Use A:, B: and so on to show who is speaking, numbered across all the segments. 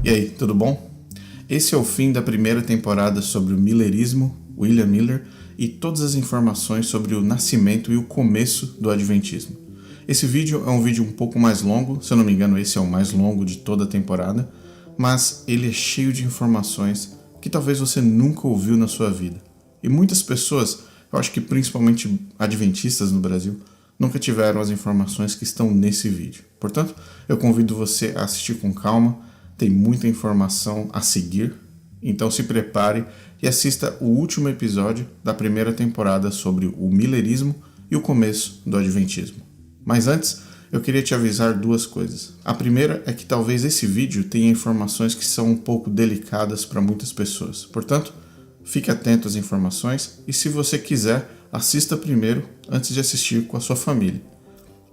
A: E aí, tudo bom? Esse é o fim da primeira temporada sobre o millerismo, William Miller, e todas as informações sobre o nascimento e o começo do adventismo. Esse vídeo é um vídeo um pouco mais longo, se eu não me engano esse é o mais longo de toda a temporada, mas ele é cheio de informações que talvez você nunca ouviu na sua vida. E muitas pessoas, eu acho que principalmente adventistas no Brasil, nunca tiveram as informações que estão nesse vídeo. Portanto, eu convido você a assistir com calma, tem muita informação a seguir, então se prepare e assista o último episódio da primeira temporada sobre o millerismo e o começo do adventismo. Mas antes, eu queria te avisar duas coisas. A primeira é que talvez esse vídeo tenha informações que são um pouco delicadas para muitas pessoas. Portanto, fique atento às informações e se você quiser, assista primeiro antes de assistir com a sua família.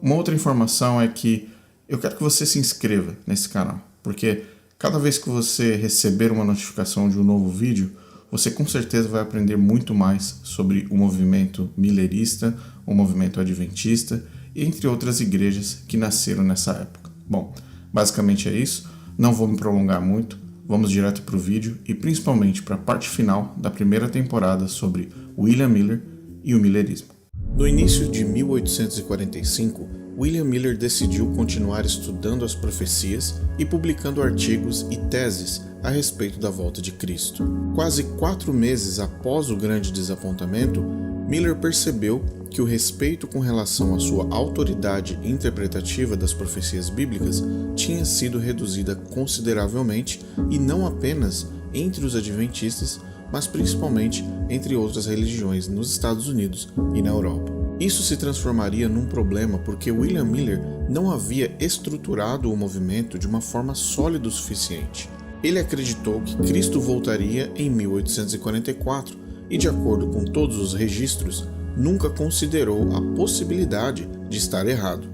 A: Uma outra informação é que eu quero que você se inscreva nesse canal, porque cada vez que você receber uma notificação de um novo vídeo, você com certeza vai aprender muito mais sobre o movimento millerista, o movimento adventista, entre outras igrejas que nasceram nessa época. Bom, basicamente é isso, não vou me prolongar muito, vamos direto para o vídeo e principalmente para a parte final da primeira temporada sobre William Miller e o millerismo. No início de 1845, William Miller decidiu continuar estudando as profecias e publicando artigos e teses a respeito da volta de Cristo. Quase 4 meses após o grande desapontamento, Miller percebeu que o respeito com relação à sua autoridade interpretativa das profecias bíblicas tinha sido reduzida consideravelmente e não apenas entre os adventistas, mas principalmente entre outras religiões nos Estados Unidos e na Europa. Isso se transformaria num problema porque William Miller não havia estruturado o movimento de uma forma sólida o suficiente. Ele acreditou que Cristo voltaria em 1844 e, de acordo com todos os registros, nunca considerou a possibilidade de estar errado.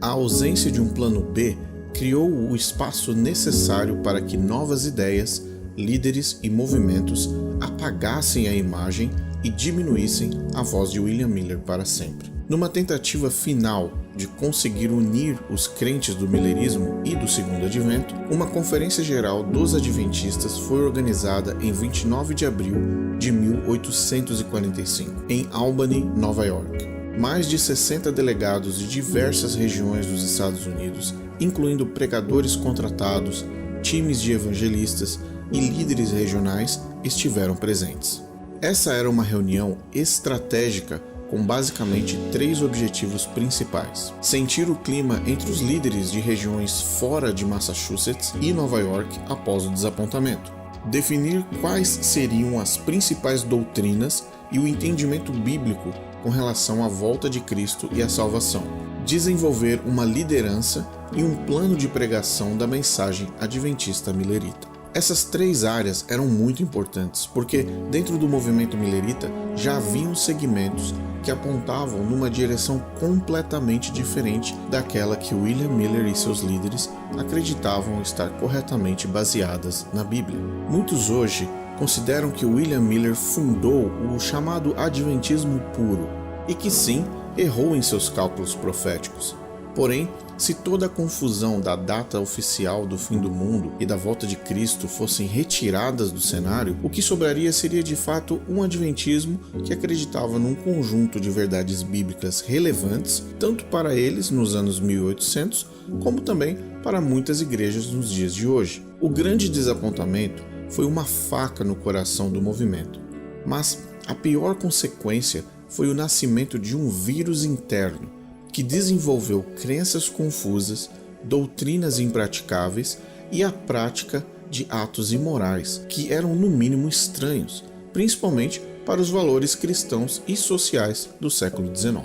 A: A ausência de um plano B criou o espaço necessário para que novas ideias, líderes e movimentos apagassem a imagem e diminuíssem a voz de William Miller para sempre. Numa tentativa final de conseguir unir os crentes do millerismo e do Segundo Advento, uma conferência geral dos adventistas foi organizada em 29 de abril de 1845, em Albany, Nova York. Mais de 60 delegados de diversas regiões dos Estados Unidos, incluindo pregadores contratados, times de evangelistas e líderes regionais, estiveram presentes. Essa era uma reunião estratégica com basicamente 3 objetivos principais: sentir o clima entre os líderes de regiões fora de Massachusetts e Nova York após o desapontamento, definir quais seriam as principais doutrinas e o entendimento bíblico com relação à volta de Cristo e à salvação, desenvolver uma liderança e um plano de pregação da mensagem adventista millerita. Essas 3 áreas eram muito importantes, porque dentro do movimento millerita já haviam segmentos que apontavam numa direção completamente diferente daquela que William Miller e seus líderes acreditavam estar corretamente baseadas na Bíblia. Muitos hoje consideram que William Miller fundou o chamado Adventismo puro e que sim, errou em seus cálculos proféticos. Porém, se toda a confusão da data oficial do fim do mundo e da volta de Cristo fossem retiradas do cenário, o que sobraria seria de fato um adventismo que acreditava num conjunto de verdades bíblicas relevantes, tanto para eles nos anos 1800, como também para muitas igrejas nos dias de hoje. O grande desapontamento foi uma faca no coração do movimento, mas a pior consequência foi o nascimento de um vírus interno que desenvolveu crenças confusas, doutrinas impraticáveis e a prática de atos imorais, que eram no mínimo estranhos, principalmente para os valores cristãos e sociais do século XIX.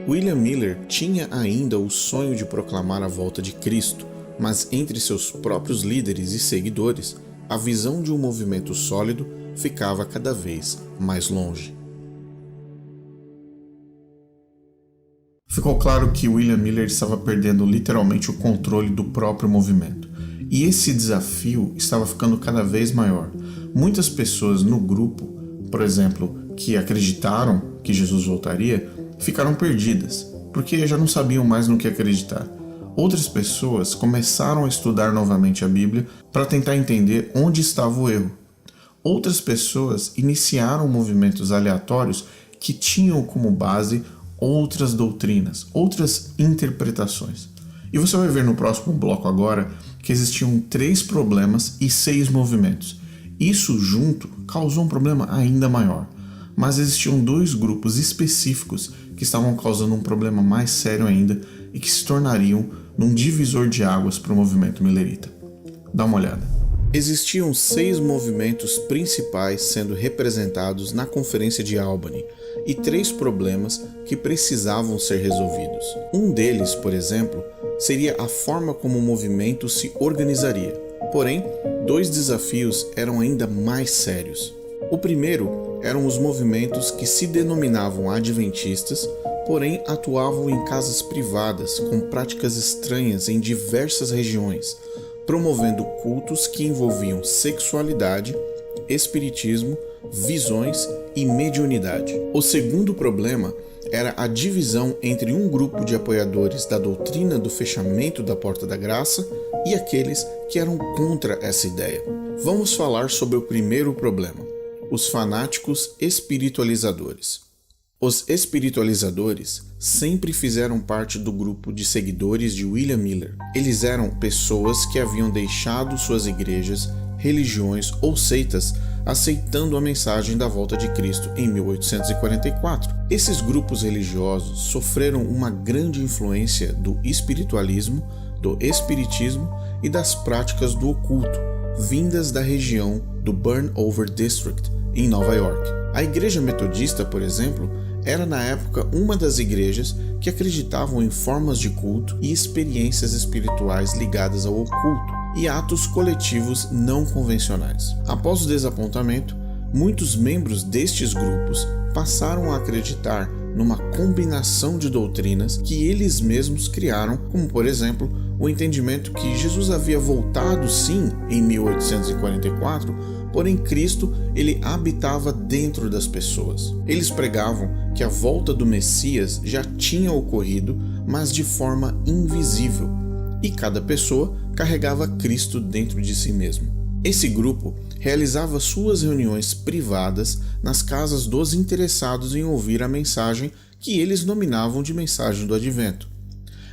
A: William Miller tinha ainda o sonho de proclamar a volta de Cristo, mas entre seus próprios líderes e seguidores, a visão de um movimento sólido ficava cada vez mais longe. Ficou claro que William Miller estava perdendo literalmente o controle do próprio movimento. E esse desafio estava ficando cada vez maior. Muitas pessoas no grupo, por exemplo, que acreditaram que Jesus voltaria, ficaram perdidas, porque já não sabiam mais no que acreditar. Outras pessoas começaram a estudar novamente a Bíblia para tentar entender onde estava o erro. Outras pessoas iniciaram movimentos aleatórios que tinham como base outras doutrinas, outras interpretações. E você vai ver no próximo bloco agora que existiam 3 problemas e 6 movimentos. Isso junto causou um problema ainda maior, mas existiam 2 grupos específicos que estavam causando um problema mais sério ainda e que se tornariam num divisor de águas para o movimento millerita. Dá uma olhada. Existiam 6 movimentos principais sendo representados na Conferência de Albany e 3 problemas que precisavam ser resolvidos. Um deles, por exemplo, seria a forma como o movimento se organizaria. Porém, 2 desafios eram ainda mais sérios. O primeiro eram os movimentos que se denominavam adventistas, porém atuavam em casas privadas com práticas estranhas em diversas regiões, promovendo cultos que envolviam sexualidade, espiritismo, visões e mediunidade. O segundo problema era a divisão entre um grupo de apoiadores da doutrina do fechamento da Porta da Graça e aqueles que eram contra essa ideia. Vamos falar sobre o primeiro problema: os fanáticos espiritualizadores. Os espiritualizadores sempre fizeram parte do grupo de seguidores de William Miller. Eles eram pessoas que haviam deixado suas igrejas, religiões ou seitas aceitando a mensagem da volta de Cristo em 1844. Esses grupos religiosos sofreram uma grande influência do espiritualismo, do espiritismo e das práticas do oculto, vindas da região do Burnover District, em Nova York. A Igreja Metodista, por exemplo, era na época uma das igrejas que acreditavam em formas de culto e experiências espirituais ligadas ao oculto e atos coletivos não convencionais. Após o desapontamento, muitos membros destes grupos passaram a acreditar numa combinação de doutrinas que eles mesmos criaram, como por exemplo, o entendimento que Jesus havia voltado sim em 1844, porém Cristo ele habitava dentro das pessoas. Eles pregavam que a volta do Messias já tinha ocorrido, mas de forma invisível, e cada pessoa carregava Cristo dentro de si mesmo. Esse grupo realizava suas reuniões privadas nas casas dos interessados em ouvir a mensagem que eles nominavam de mensagem do Advento.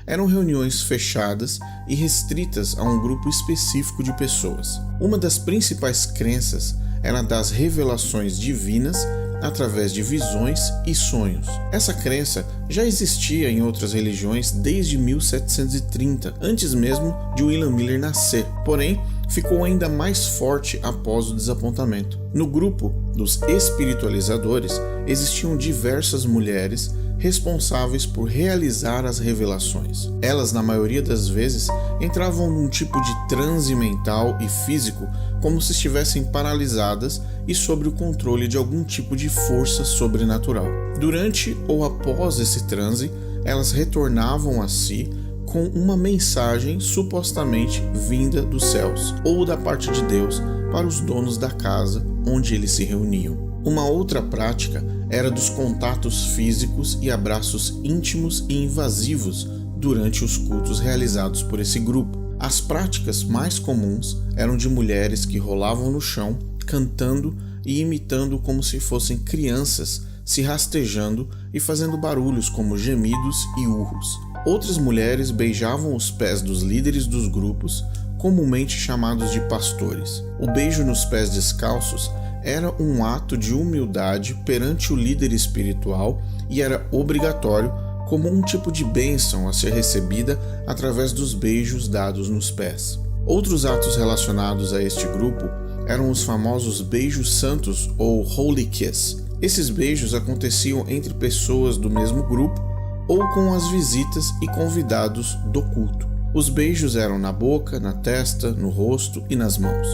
A: Eram reuniões fechadas e restritas a um grupo específico de pessoas. Uma das principais crenças era das revelações divinas através de visões e sonhos. Essa crença já existia em outras religiões desde 1730, antes mesmo de William Miller nascer, porém ficou ainda mais forte após o desapontamento. No grupo dos espiritualizadores existiam diversas mulheres responsáveis por realizar as revelações. Elas, na maioria das vezes, entravam num tipo de transe mental e físico, como se estivessem paralisadas e sob o controle de algum tipo de força sobrenatural. Durante ou após esse transe, elas retornavam a si com uma mensagem supostamente vinda dos céus ou da parte de Deus para os donos da casa onde eles se reuniam. Uma outra prática era dos contatos físicos e abraços íntimos e invasivos durante os cultos realizados por esse grupo. As práticas mais comuns eram de mulheres que rolavam no chão, cantando e imitando como se fossem crianças, se rastejando e fazendo barulhos como gemidos e urros. Outras mulheres beijavam os pés dos líderes dos grupos, comumente chamados de pastores. O beijo nos pés descalços era um ato de humildade perante o líder espiritual e era obrigatório como um tipo de bênção a ser recebida através dos beijos dados nos pés. Outros atos relacionados a este grupo eram os famosos beijos santos ou Holy Kiss. Esses beijos aconteciam entre pessoas do mesmo grupo ou com as visitas e convidados do culto. Os beijos eram na boca, na testa, no rosto e nas mãos.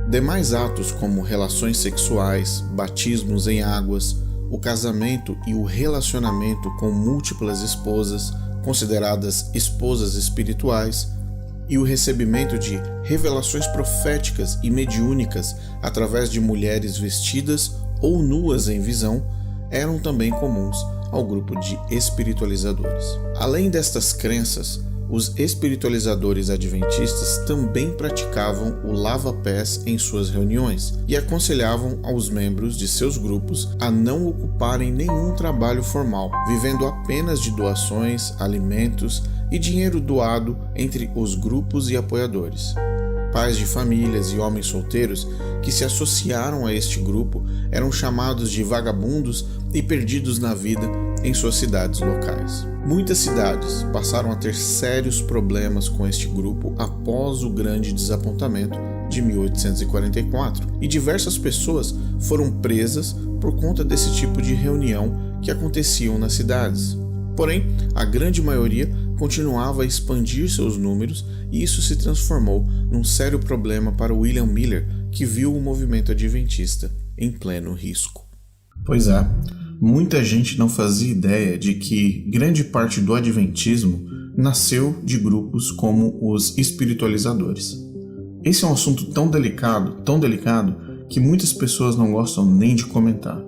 A: Demais atos como relações sexuais, batismos em águas, o casamento e o relacionamento com múltiplas esposas, consideradas esposas espirituais, e o recebimento de revelações proféticas e mediúnicas através de mulheres vestidas ou nuas em visão, eram também comuns ao grupo de espiritualizadores. Além destas crenças, os espiritualizadores adventistas também praticavam o lava-pés em suas reuniões e aconselhavam aos membros de seus grupos a não ocuparem nenhum trabalho formal, vivendo apenas de doações, alimentos e dinheiro doado entre os grupos e apoiadores. Pais de famílias e homens solteiros que se associaram a este grupo eram chamados de vagabundos e perdidos na vida em suas cidades locais. Muitas cidades passaram a ter sérios problemas com este grupo após o grande desapontamento de 1844, e diversas pessoas foram presas por conta desse tipo de reunião que aconteciam nas cidades. Porém, a grande maioria continuava a expandir seus números e isso se transformou num sério problema para William Miller, que viu o movimento adventista em pleno risco. Pois é, muita gente não fazia ideia de que grande parte do adventismo nasceu de grupos como os espiritualizadores. Esse é um assunto tão delicado, que muitas pessoas não gostam nem de comentar.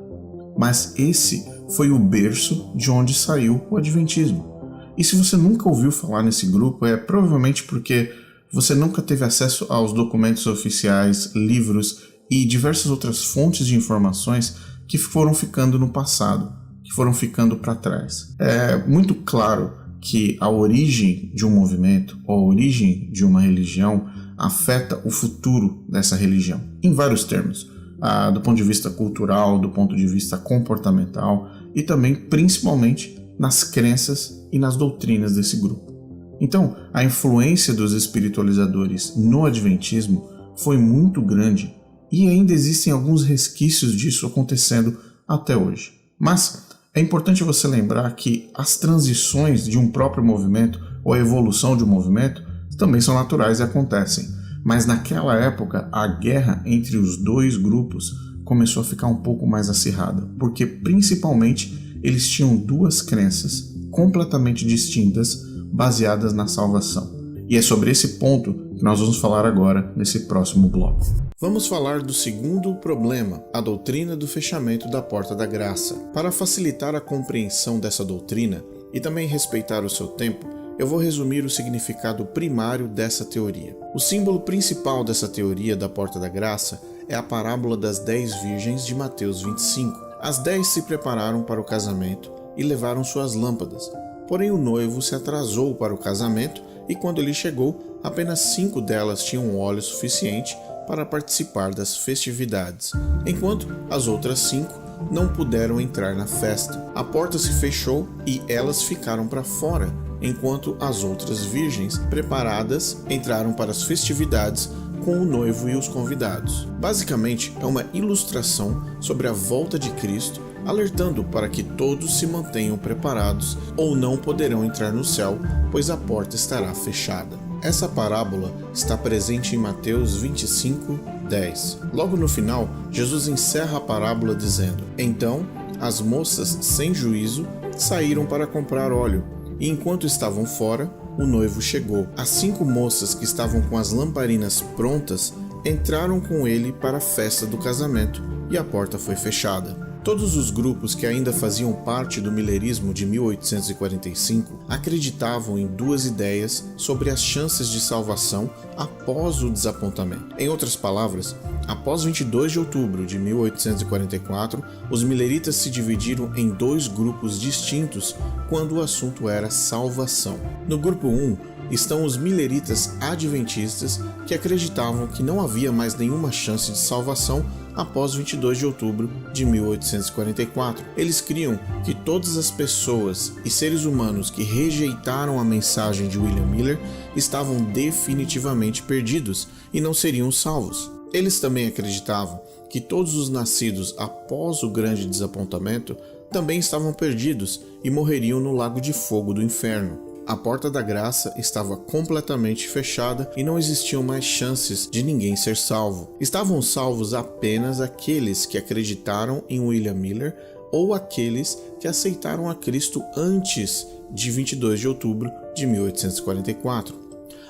A: Mas esse foi o berço de onde saiu o adventismo. E se você nunca ouviu falar nesse grupo, é provavelmente porque você nunca teve acesso aos documentos oficiais, livros e diversas outras fontes de informações que foram ficando no passado, que foram ficando para trás. É muito claro que a origem de um movimento, ou a origem de uma religião, afeta o futuro dessa religião, em vários termos. Do ponto de vista cultural, do ponto de vista comportamental e também, principalmente, nas crenças e nas doutrinas desse grupo. Então, a influência dos espiritualizadores no adventismo foi muito grande e ainda existem alguns resquícios disso acontecendo até hoje. Mas é importante você lembrar que as transições de um próprio movimento ou a evolução de um movimento também são naturais e acontecem. Mas naquela época, a guerra entre os dois grupos começou a ficar um pouco mais acirrada, porque principalmente eles tinham duas crenças completamente distintas, baseadas na salvação. E é sobre esse ponto que nós vamos falar agora nesse próximo bloco. Vamos falar do segundo problema, a doutrina do fechamento da porta da graça. Para facilitar a compreensão dessa doutrina e também respeitar o seu tempo, eu vou resumir o significado primário dessa teoria. O símbolo principal dessa teoria da porta da graça é a parábola das 10 virgens de Mateus 25. As 10 se prepararam para o casamento e levaram suas lâmpadas. Porém, o noivo se atrasou para o casamento e quando ele chegou, apenas 5 delas tinham óleo suficiente para participar das festividades, enquanto as outras 5 não puderam entrar na festa. A porta se fechou e elas ficaram para fora, enquanto as outras virgens preparadas entraram para as festividades com o noivo e os convidados. Basicamente, é uma ilustração sobre a volta de Cristo, alertando para que todos se mantenham preparados ou não poderão entrar no céu, pois a porta estará fechada. Essa parábola está presente em Mateus 25, 10. Logo no final, Jesus encerra a parábola dizendo: Então, as moças sem juízo saíram para comprar óleo, e enquanto estavam fora, o noivo chegou. As 5 moças que estavam com as lamparinas prontas entraram com ele para a festa do casamento e a porta foi fechada. Todos os grupos que ainda faziam parte do millerismo de 1845 acreditavam em duas ideias sobre as chances de salvação após o desapontamento. Em outras palavras, após 22 de outubro de 1844, os milleritas se dividiram em 2 grupos distintos quando o assunto era salvação. No grupo 1, estão os milleritas adventistas, que acreditavam que não havia mais nenhuma chance de salvação após 22 de outubro de 1844. Eles criam que todas as pessoas e seres humanos que rejeitaram a mensagem de William Miller estavam definitivamente perdidos e não seriam salvos. Eles também acreditavam que todos os nascidos após o grande desapontamento também estavam perdidos e morreriam no lago de fogo do inferno. A porta da graça estava completamente fechada e não existiam mais chances de ninguém ser salvo. Estavam salvos apenas aqueles que acreditaram em William Miller ou aqueles que aceitaram a Cristo antes de 22 de outubro de 1844.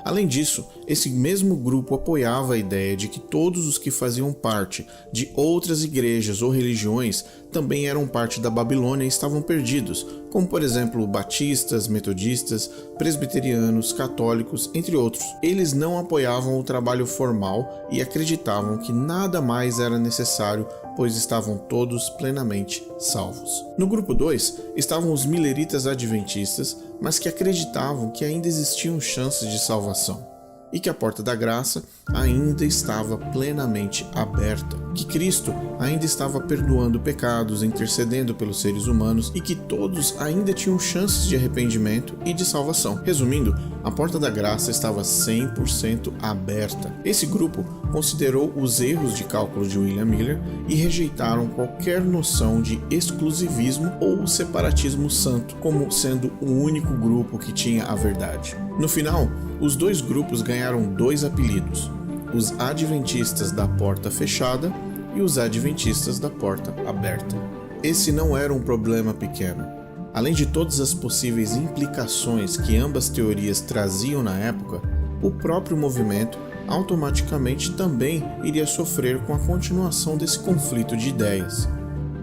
A: Além disso, esse mesmo grupo apoiava a ideia de que todos os que faziam parte de outras igrejas ou religiões também eram parte da Babilônia e estavam perdidos, como por exemplo batistas, metodistas, presbiterianos, católicos, entre outros. Eles não apoiavam o trabalho formal e acreditavam que nada mais era necessário, pois estavam todos plenamente salvos. No grupo 2 estavam os mileritas adventistas, mas que acreditavam que ainda existiam chances de salvação e que a porta da graça ainda estava plenamente aberta, que Cristo ainda estava perdoando pecados, intercedendo pelos seres humanos e que todos ainda tinham chances de arrependimento e de salvação. Resumindo, a porta da graça estava 100% aberta. Esse grupo considerou os erros de cálculo de William Miller e rejeitaram qualquer noção de exclusivismo ou separatismo santo, como sendo o único grupo que tinha a verdade. No final, os dois grupos ganharam 2 apelidos: os Adventistas da Porta Fechada e os Adventistas da Porta Aberta. Esse não era um problema pequeno. Além de todas as possíveis implicações que ambas teorias traziam na época, o próprio movimento automaticamente também iria sofrer com a continuação desse conflito de ideias.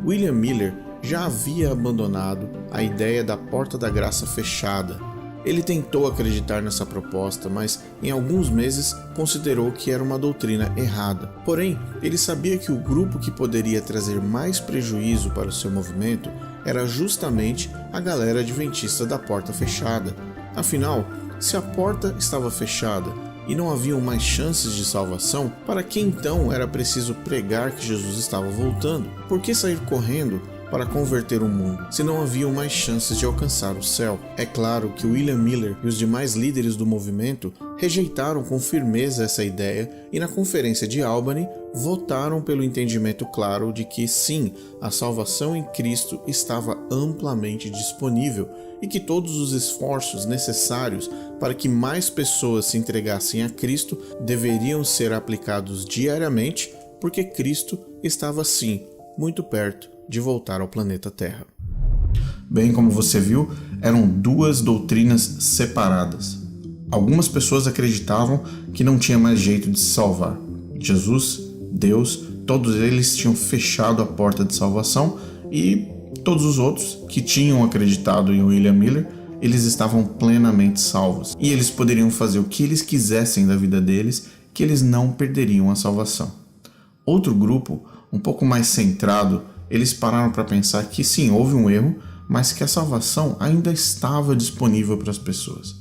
A: William Miller já havia abandonado a ideia da Porta da Graça fechada. Ele tentou acreditar nessa proposta, mas em alguns meses considerou que era uma doutrina errada. Porém, ele sabia que o grupo que poderia trazer mais prejuízo para o seu movimento era justamente a galera adventista da porta fechada. Afinal, se a porta estava fechada e não haviam mais chances de salvação, para que então era preciso pregar que Jesus estava voltando? Por que sair correndo para converter o mundo, se não haviam mais chances de alcançar o céu? É claro que William Miller e os demais líderes do movimento rejeitaram com firmeza essa ideia e na conferência de Albany votaram pelo entendimento claro de que sim, a salvação em Cristo estava amplamente disponível e que todos os esforços necessários para que mais pessoas se entregassem a Cristo deveriam ser aplicados diariamente, porque Cristo estava sim muito perto de voltar ao planeta Terra. Bem, como você viu, eram 2 doutrinas separadas. Algumas pessoas acreditavam que não tinha mais jeito de se salvar. Jesus, Deus, todos eles tinham fechado a porta de salvação e todos os outros que tinham acreditado em William Miller, eles estavam plenamente salvos. E eles poderiam fazer o que eles quisessem da vida deles, que eles não perderiam a salvação. Outro grupo, um pouco mais centrado, eles pararam para pensar que sim, houve um erro, mas que a salvação ainda estava disponível para as pessoas.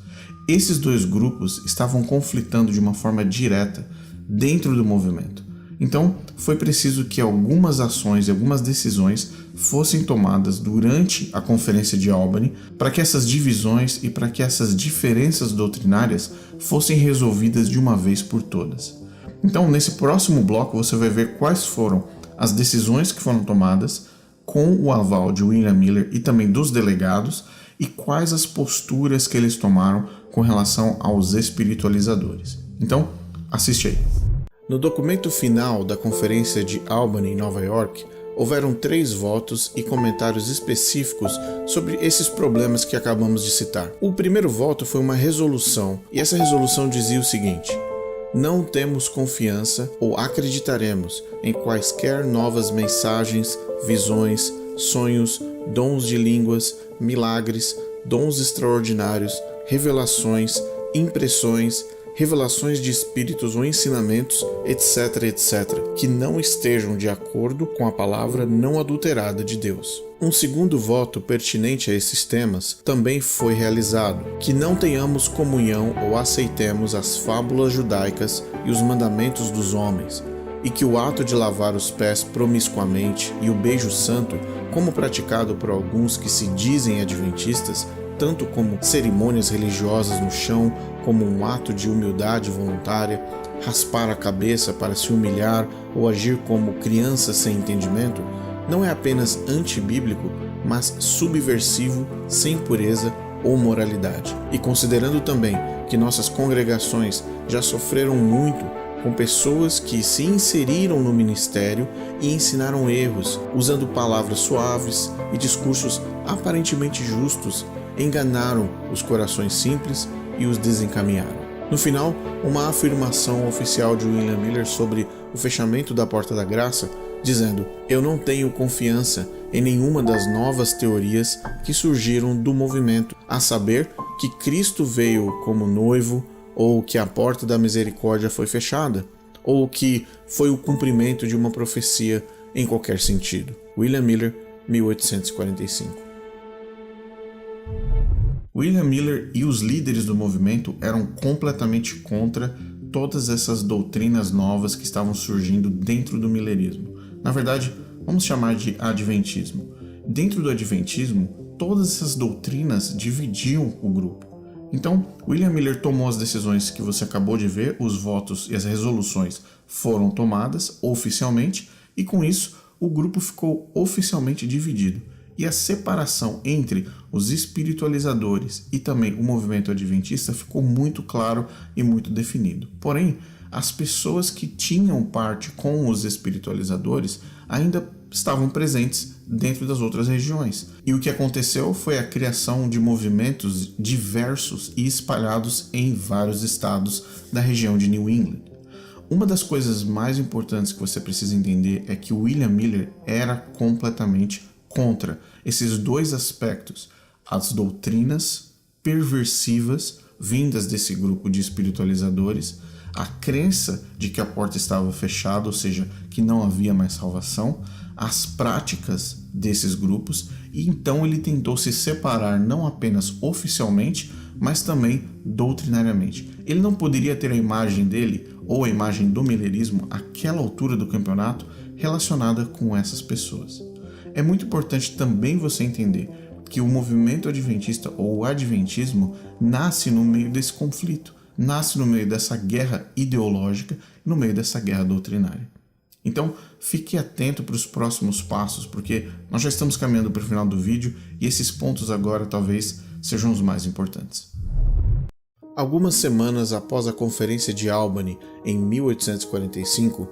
A: Esses 2 grupos estavam conflitando de uma forma direta dentro do movimento. Então, foi preciso que algumas ações e algumas decisões fossem tomadas durante a conferência de Albany para que essas divisões e para que essas diferenças doutrinárias fossem resolvidas de uma vez por todas. Então, nesse próximo bloco, você vai ver quais foram as decisões que foram tomadas com o aval de William Miller e também dos delegados e quais as posturas que eles tomaram com relação aos espiritualizadores. Então, assiste aí. No documento final da conferência de Albany, em Nova York, houveram 3 votos e comentários específicos sobre esses problemas que acabamos de citar. O primeiro voto foi uma resolução, e essa resolução dizia o seguinte: não temos confiança ou acreditaremos em quaisquer novas mensagens, visões, sonhos, dons de línguas, milagres, dons extraordinários, revelações, impressões, revelações de espíritos ou ensinamentos, etc, etc, que não estejam de acordo com a palavra não adulterada de Deus. Um segundo voto pertinente a esses temas também foi realizado: que não tenhamos comunhão ou aceitemos as fábulas judaicas e os mandamentos dos homens, e que o ato de lavar os pés promiscuamente e o beijo santo, como praticado por alguns que se dizem adventistas, tanto como cerimônias religiosas no chão, como um ato de humildade voluntária, raspar a cabeça para se humilhar ou agir como criança sem entendimento, não é apenas antibíblico, mas subversivo, sem pureza ou moralidade. E considerando também que nossas congregações já sofreram muito com pessoas que se inseriram no ministério e ensinaram erros, usando palavras suaves e discursos aparentemente justos, enganaram os corações simples e os desencaminharam. No final, uma afirmação oficial de William Miller sobre o fechamento da Porta da Graça, dizendo: "Eu não tenho confiança em nenhuma das novas teorias que surgiram do movimento, a saber que Cristo veio como noivo, ou que a Porta da Misericórdia foi fechada, ou que foi o cumprimento de uma profecia em qualquer sentido." William Miller, 1845. William Miller e os líderes do movimento eram completamente contra todas essas doutrinas novas que estavam surgindo dentro do millerismo. Na verdade, vamos chamar de adventismo. Dentro do adventismo, todas essas doutrinas dividiam o grupo. Então, William Miller tomou as decisões que você acabou de ver, os votos e as resoluções foram tomadas oficialmente, e com isso o grupo ficou oficialmente dividido. E a separação entre os espiritualizadores e também o movimento adventista ficou muito claro e muito definido. Porém, as pessoas que tinham parte com os espiritualizadores ainda estavam presentes dentro das outras regiões. E o que aconteceu foi a criação de movimentos diversos e espalhados em vários estados da região de New England. Uma das coisas mais importantes que você precisa entender é que William Miller era completamente contra esses dois aspectos: as doutrinas perversivas vindas desse grupo de espiritualizadores, a crença de que a porta estava fechada, ou seja, que não havia mais salvação, as práticas desses grupos, e então ele tentou se separar não apenas oficialmente, mas também doutrinariamente. Ele não poderia ter a imagem dele ou a imagem do millerismo àquela altura do campeonato relacionada com essas pessoas. É muito importante também você entender que o movimento adventista ou o adventismo nasce no meio desse conflito, nasce no meio dessa guerra ideológica, no meio dessa guerra doutrinária. Então, fique atento para os próximos passos, porque nós já estamos caminhando para o final do vídeo e esses pontos agora talvez sejam os mais importantes. Algumas semanas após a Conferência de Albany, em 1845,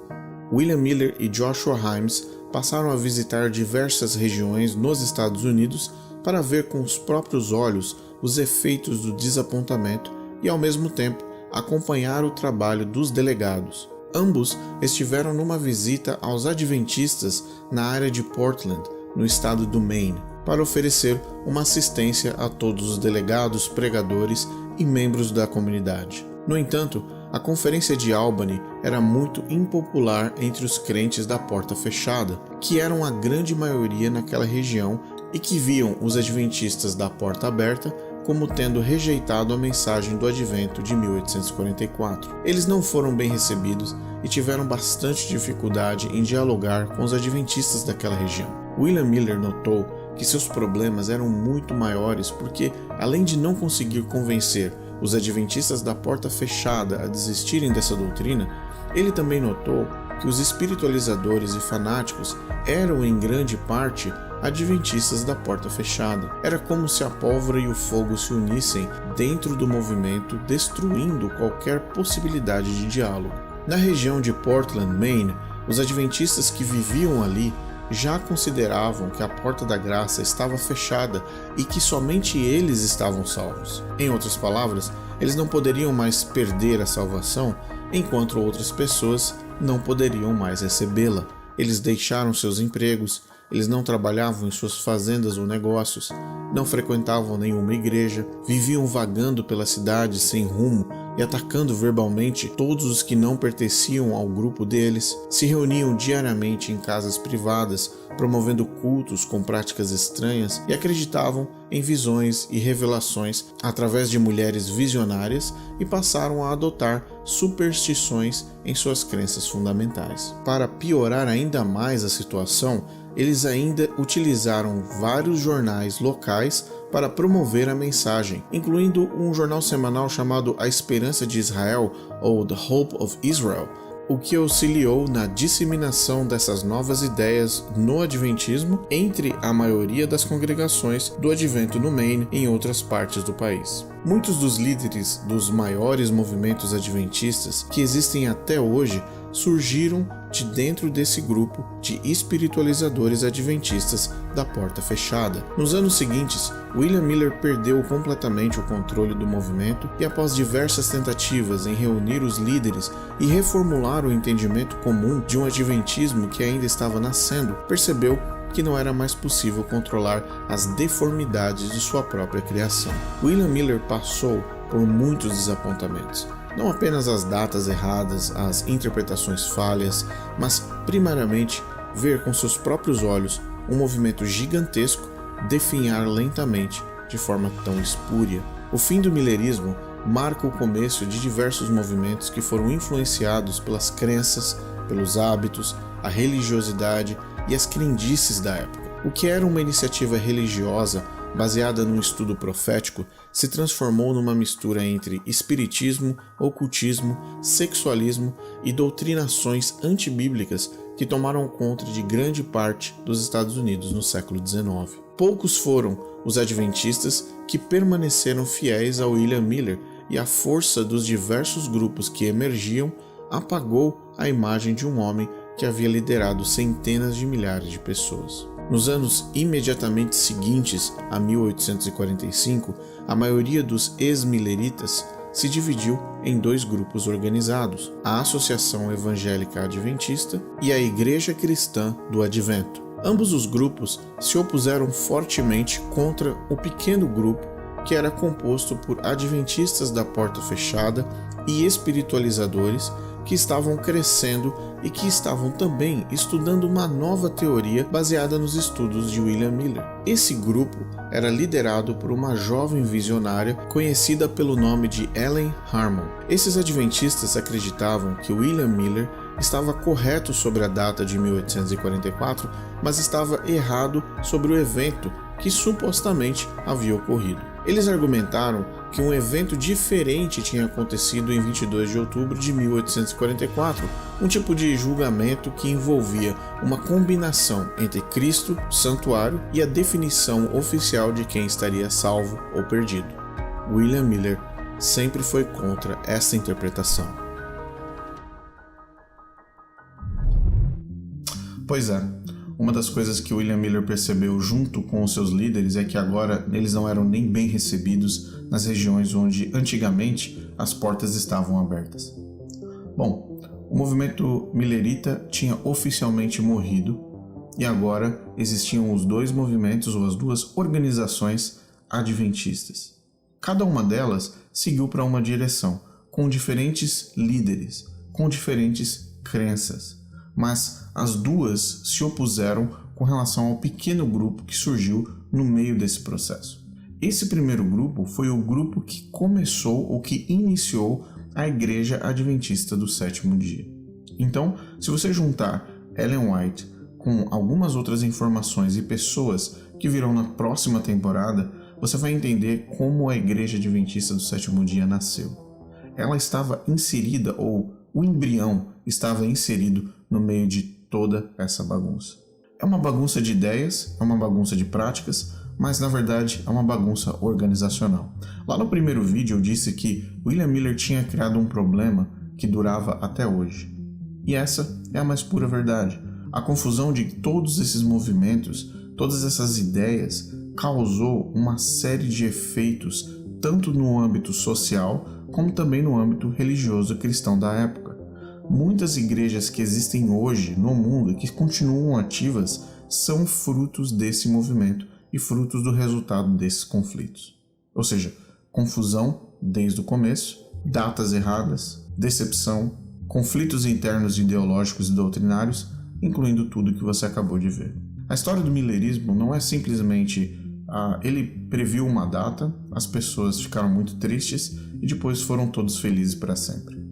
A: William Miller e Joshua Himes passaram a visitar diversas regiões nos Estados Unidos para ver com os próprios olhos os efeitos do desapontamento e, ao mesmo tempo, acompanhar o trabalho dos delegados. Ambos estiveram numa visita aos adventistas na área de Portland, no estado do Maine, para oferecer uma assistência a todos os delegados, pregadores e membros da comunidade. No entanto, a Conferência de Albany era muito impopular entre os crentes da Porta Fechada, que eram a grande maioria naquela região e que viam os adventistas da Porta Aberta como tendo rejeitado a mensagem do Advento de 1844. Eles não foram bem recebidos e tiveram bastante dificuldade em dialogar com os adventistas daquela região. William Miller notou que seus problemas eram muito maiores porque, além de não conseguir convencer os adventistas da Porta Fechada a desistirem dessa doutrina, ele também notou que os espiritualizadores e fanáticos eram em grande parte adventistas da Porta Fechada. Era como se a pólvora e o fogo se unissem dentro do movimento, destruindo qualquer possibilidade de diálogo. Na região de Portland, Maine, os adventistas que viviam ali já consideravam que a Porta da Graça estava fechada e que somente eles estavam salvos. Em outras palavras, eles não poderiam mais perder a salvação, enquanto outras pessoas não poderiam mais recebê-la. Eles deixaram seus empregos, eles não trabalhavam em suas fazendas ou negócios, não frequentavam nenhuma igreja, viviam vagando pela cidade sem rumo e atacando verbalmente todos os que não pertenciam ao grupo deles, se reuniam diariamente em casas privadas, promovendo cultos com práticas estranhas e acreditavam em visões e revelações através de mulheres visionárias e passaram a adotar superstições em suas crenças fundamentais. Para piorar ainda mais a situação, eles ainda utilizaram vários jornais locais para promover a mensagem, incluindo um jornal semanal chamado A Esperança de Israel, ou The Hope of Israel, o que auxiliou na disseminação dessas novas ideias no adventismo entre a maioria das congregações do Advento no Maine e em outras partes do país. Muitos dos líderes dos maiores movimentos adventistas que existem até hoje surgiram de dentro desse grupo de espiritualizadores adventistas da porta fechada. Nos anos seguintes, William Miller perdeu completamente o controle do movimento e, após diversas tentativas em reunir os líderes e reformular o entendimento comum de um adventismo que ainda estava nascendo, percebeu que não era mais possível controlar as deformidades de sua própria criação. William Miller passou por muitos desapontamentos. Não apenas as datas erradas, as interpretações falhas, mas primariamente ver com seus próprios olhos um movimento gigantesco definhar lentamente de forma tão espúria. O fim do millerismo marca o começo de diversos movimentos que foram influenciados pelas crenças, pelos hábitos, a religiosidade e as crendices da época. O que era uma iniciativa religiosa baseada num estudo profético, se transformou numa mistura entre espiritismo, ocultismo, sexualismo e doutrinações antibíblicas que tomaram conta de grande parte dos Estados Unidos no século XIX. Poucos foram os adventistas que permaneceram fiéis a William Miller, e a força dos diversos grupos que emergiam apagou a imagem de um homem que havia liderado centenas de milhares de pessoas. Nos anos imediatamente seguintes a 1845, a maioria dos ex-milleritas se dividiu em dois grupos organizados, a Associação Evangélica Adventista e a Igreja Cristã do Advento. Ambos os grupos se opuseram fortemente contra o pequeno grupo que era composto por adventistas da porta fechada e espiritualizadores que estavam crescendo e que estavam também estudando uma nova teoria baseada nos estudos de William Miller. Esse grupo era liderado por uma jovem visionária conhecida pelo nome de Ellen Harmon. Esses adventistas acreditavam que William Miller estava correto sobre a data de 1844, mas estava errado sobre o evento que supostamente havia ocorrido. Eles argumentaram que um evento diferente tinha acontecido em 22 de outubro de 1844, um tipo de julgamento que envolvia uma combinação entre Cristo, o santuário e a definição oficial de quem estaria salvo ou perdido. William Miller sempre foi contra essa interpretação. Pois é. Uma das coisas que William Miller percebeu junto com os seus líderes é que agora eles não eram nem bem recebidos nas regiões onde antigamente as portas estavam abertas. Bom, o movimento millerita tinha oficialmente morrido e agora existiam os dois movimentos ou as duas organizações adventistas. Cada uma delas seguiu para uma direção, com diferentes líderes, com diferentes crenças. Mas as duas se opuseram com relação ao pequeno grupo que surgiu no meio desse processo. Esse primeiro grupo foi o grupo que começou ou que iniciou a Igreja Adventista do Sétimo Dia. Então, se você juntar Ellen White com algumas outras informações e pessoas que virão na próxima temporada, você vai entender como a Igreja Adventista do Sétimo Dia nasceu. Ela estava inserida, ou o embrião estava inserido no meio de toda essa bagunça. É uma bagunça de ideias, é uma bagunça de práticas, mas na verdade é uma bagunça organizacional. Lá no primeiro vídeo eu disse que William Miller tinha criado um problema que durava até hoje. E essa é a mais pura verdade. A confusão de todos esses movimentos, todas essas ideias, causou uma série de efeitos, tanto no âmbito social, como também no âmbito religioso cristão da época. Muitas igrejas que existem hoje no mundo e que continuam ativas são frutos desse movimento e frutos do resultado desses conflitos. Ou seja, confusão desde o começo, datas erradas, decepção, conflitos internos ideológicos e doutrinários, incluindo tudo que você acabou de ver. A história do millerismo não é simplesmente ele previu uma data, as pessoas ficaram muito tristes e depois foram todos felizes para sempre.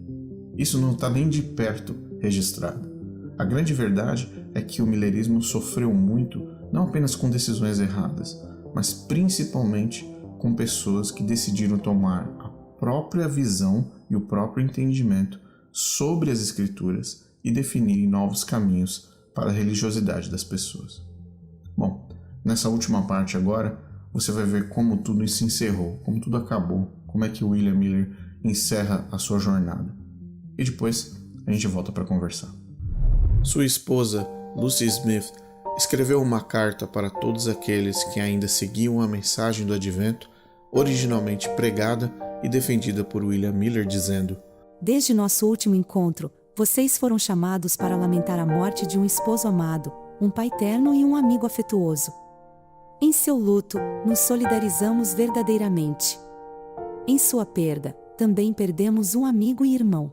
A: Isso não está nem de perto registrado. A grande verdade é que o millerismo sofreu muito, não apenas com decisões erradas, mas principalmente com pessoas que decidiram tomar a própria visão e o próprio entendimento sobre as escrituras e definirem novos caminhos para a religiosidade das pessoas. Bom, nessa última parte agora, você vai ver como tudo se encerrou, como tudo acabou, como é que William Miller encerra a sua jornada. E depois a gente volta para conversar. Sua esposa, Lucy Smith, escreveu uma carta para todos aqueles que ainda seguiam a mensagem do Advento, originalmente pregada e defendida por William Miller, dizendo:
B: Desde nosso último encontro, vocês foram chamados para lamentar a morte de um esposo amado, um pai terno e um amigo afetuoso. Em seu luto, nos solidarizamos verdadeiramente. Em sua perda, também perdemos um amigo e irmão.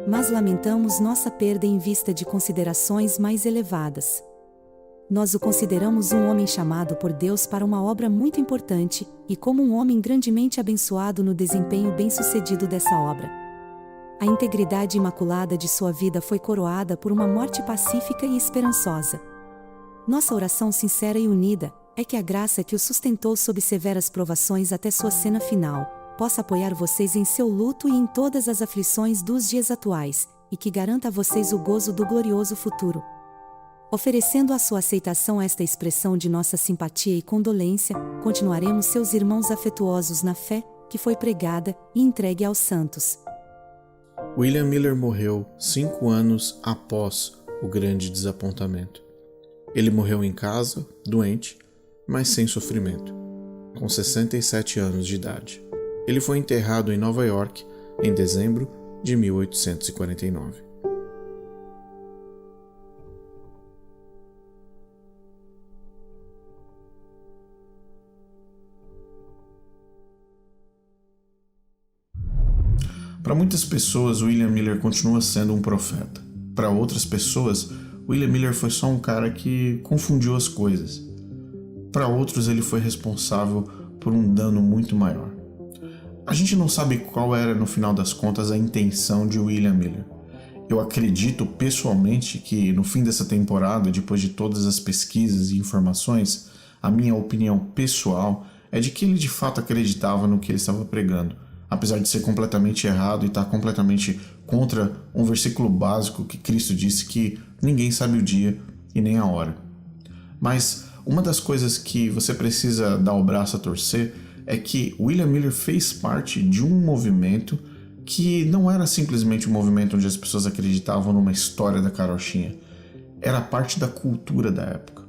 B: Mas lamentamos nossa perda em vista de considerações mais elevadas. Nós o consideramos um homem chamado por Deus para uma obra muito importante, e como um homem grandemente abençoado no desempenho bem-sucedido dessa obra. A integridade imaculada de sua vida foi coroada por uma morte pacífica e esperançosa. Nossa oração sincera e unida é que a graça que o sustentou sob severas provações até sua cena final possa apoiar vocês em seu luto e em todas as aflições dos dias atuais, e que garanta a vocês o gozo do glorioso futuro. Oferecendo a sua aceitação a esta expressão de nossa simpatia e condolência, continuaremos seus irmãos afetuosos na fé, que foi pregada e entregue aos santos.
A: William Miller morreu 5 anos após o grande desapontamento. Ele morreu em casa, doente, mas sem sofrimento, com 67 anos de idade. Ele foi enterrado em Nova York em dezembro de 1849. Para muitas pessoas, William Miller continua sendo um profeta. Para outras pessoas, William Miller foi só um cara que confundiu as coisas. Para outros, ele foi responsável por um dano muito maior. A gente não sabe qual era, no final das contas, a intenção de William Miller. Eu acredito pessoalmente que, no fim dessa temporada, depois de todas as pesquisas e informações, a minha opinião pessoal é de que ele de fato acreditava no que ele estava pregando, apesar de ser completamente errado e estar completamente contra um versículo básico que Cristo disse que ninguém sabe o dia e nem a hora. Mas uma das coisas que você precisa dar o braço a torcer é que William Miller fez parte de um movimento que não era simplesmente um movimento onde as pessoas acreditavam numa história da carochinha. Era parte da cultura da época.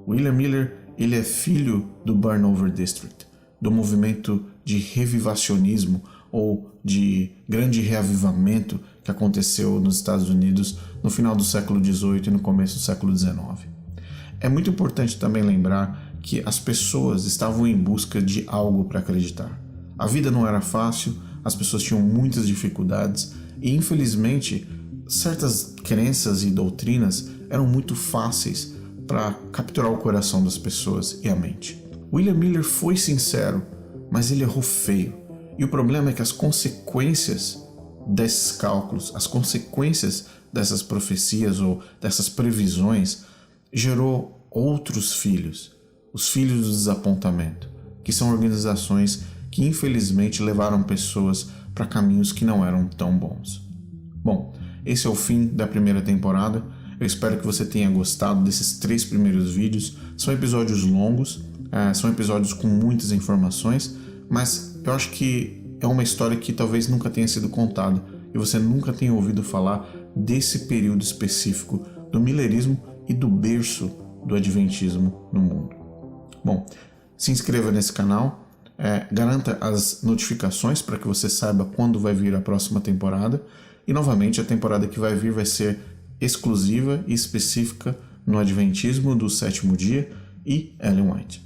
A: William Miller, ele é filho do Burnover District, do movimento de revivacionismo ou de grande reavivamento que aconteceu nos Estados Unidos no final do século XVIII e no começo do século XIX. É muito importante também lembrar que as pessoas estavam em busca de algo para acreditar. A vida não era fácil, as pessoas tinham muitas dificuldades e, infelizmente, certas crenças e doutrinas eram muito fáceis para capturar o coração das pessoas e a mente. William Miller foi sincero, mas ele errou feio. E o problema é que as consequências desses cálculos, as consequências dessas profecias ou dessas previsões, gerou outros filhos, os filhos do desapontamento, que são organizações que infelizmente levaram pessoas para caminhos que não eram tão bons. Bom, esse é o fim da primeira temporada. Eu espero que você tenha gostado desses 3 primeiros vídeos. São episódios longos, são episódios com muitas informações, mas eu acho que é uma história que talvez nunca tenha sido contada e você nunca tenha ouvido falar desse período específico do millerismo e do berço do adventismo no mundo. Bom, se inscreva nesse canal, garanta as notificações para que você saiba quando vai vir a próxima temporada e novamente a temporada que vai vir vai ser exclusiva e específica no adventismo do sétimo dia e Ellen White.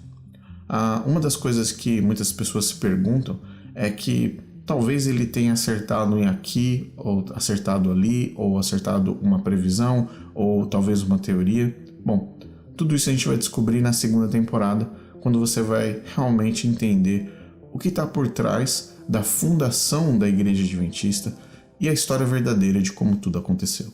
A: Uma das coisas que muitas pessoas se perguntam é que talvez ele tenha acertado em aqui, ou acertado ali, ou acertado uma previsão, ou talvez uma teoria. Bom, tudo isso a gente vai descobrir na segunda temporada, quando você vai realmente entender o que está por trás da fundação da Igreja Adventista e a história verdadeira de como tudo aconteceu.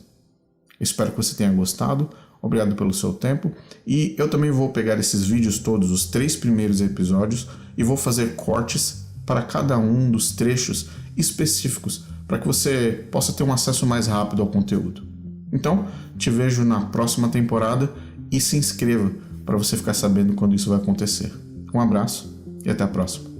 A: Espero que você tenha gostado, obrigado pelo seu tempo, e eu também vou pegar esses vídeos todos, os 3 primeiros episódios, e vou fazer cortes para cada um dos trechos específicos, para que você possa ter um acesso mais rápido ao conteúdo. Então, te vejo na próxima temporada e se inscreva para você ficar sabendo quando isso vai acontecer. Um abraço e até a próxima.